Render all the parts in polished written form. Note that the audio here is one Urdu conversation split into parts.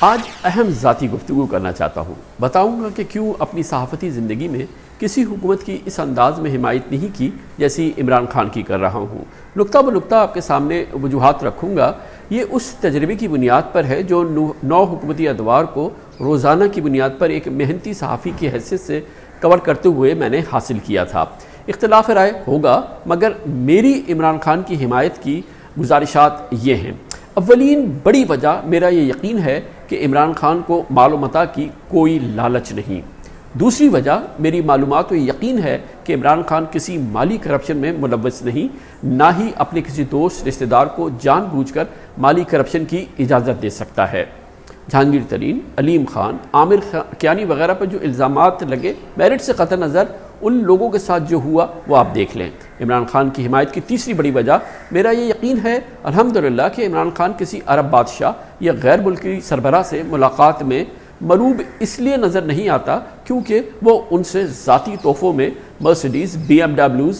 آج اہم ذاتی گفتگو کرنا چاہتا ہوں۔ بتاؤں گا کہ کیوں اپنی صحافتی زندگی میں کسی حکومت کی اس انداز میں حمایت نہیں کی جیسی عمران خان کی کر رہا ہوں۔ نقطہ بنقطہ آپ کے سامنے وجوہات رکھوں گا۔ یہ اس تجربے کی بنیاد پر ہے جو 9 حکومتی ادوار کو روزانہ کی بنیاد پر ایک محنتی صحافی کی حیثیت سے کور کرتے ہوئے میں نے حاصل کیا تھا۔ اختلاف رائے ہوگا، مگر میری عمران خان کی حمایت کی گزارشات یہ ہیں۔ اولین بڑی وجہ میرا یہ یقین ہے کہ عمران خان کو مال و متاع کی کوئی لالچ نہیں۔ دوسری وجہ میری معلومات و یقین ہے کہ عمران خان کسی مالی کرپشن میں ملوث نہیں، نہ ہی اپنے کسی دوست رشتہ دار کو جان بوجھ کر مالی کرپشن کی اجازت دے سکتا ہے۔ جہانگیر ترین، علیم خان، عامر کیانی وغیرہ پر جو الزامات لگے، میرٹ سے قطع نظر ان لوگوں کے ساتھ جو ہوا وہ آپ دیکھ لیں۔ عمران خان کی حمایت کی تیسری بڑی وجہ میرا یہ یقین ہے الحمدللہ کہ عمران خان کسی عرب بادشاہ یا غیر ملکی سربراہ سے ملاقات میں مروب اس لیے نظر نہیں آتا کیونکہ وہ ان سے ذاتی تحفوں میں مرسیڈیز، BMW،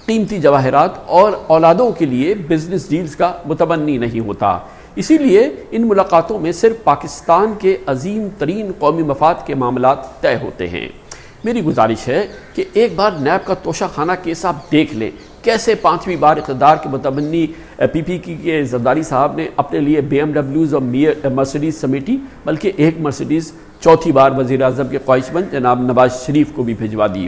قیمتی جواہرات اور اولادوں کے لیے بزنس ڈیلز کا متمنی نہیں ہوتا۔ اسی لیے ان ملاقاتوں میں صرف پاکستان کے عظیم ترین قومی مفاد کے معاملات طے ہوتے ہیں۔ میری گزارش ہے کہ ایک بار نیب کا توشہ خانہ کیس آپ دیکھ لیں، کیسے 5ویں بار اقتدار کے متمنی PPP کے زرداری صاحب نے اپنے لیے BMW اور مرسیڈیز سمیٹی، بلکہ ایک مرسیڈیز 4تھی بار وزیر اعظم کے خواہش مند جناب نواز شریف کو بھی بھجوا دی۔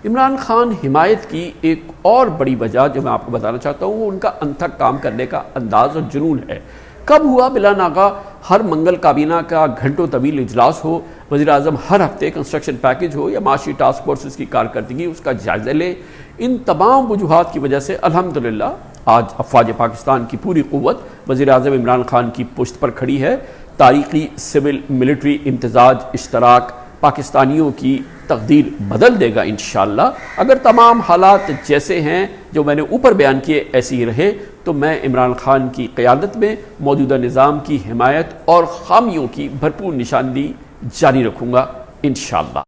عمران خان حمایت کی ایک اور بڑی وجہ جو میں آپ کو بتانا چاہتا ہوں وہ ان کا انتھک کام کرنے کا انداز اور جنون ہے۔ کب ہوا بلا ناغہ ہر منگل کابینہ کا گھنٹوں طویل اجلاس ہو، وزیر اعظم ہر ہفتے کنسٹرکشن پیکج ہو یا معاشی ٹاسک فورسز کی کارکردگی اس کا جائزہ لے۔ ان تمام وجوہات کی وجہ سے الحمدللہ آج افواج پاکستان کی پوری قوت وزیر اعظم عمران خان کی پشت پر کھڑی ہے۔ تاریخی سول ملٹری امتزاج اشتراک پاکستانیوں کی تقدیر بدل دے گا انشاءاللہ۔ اگر تمام حالات جیسے ہیں جو میں نے اوپر بیان کیے ایسے ہی رہے تو میں عمران خان کی قیادت میں موجودہ نظام کی حمایت اور خامیوں کی بھرپور نشاندہی جاری رکھوں گا انشاءاللہ۔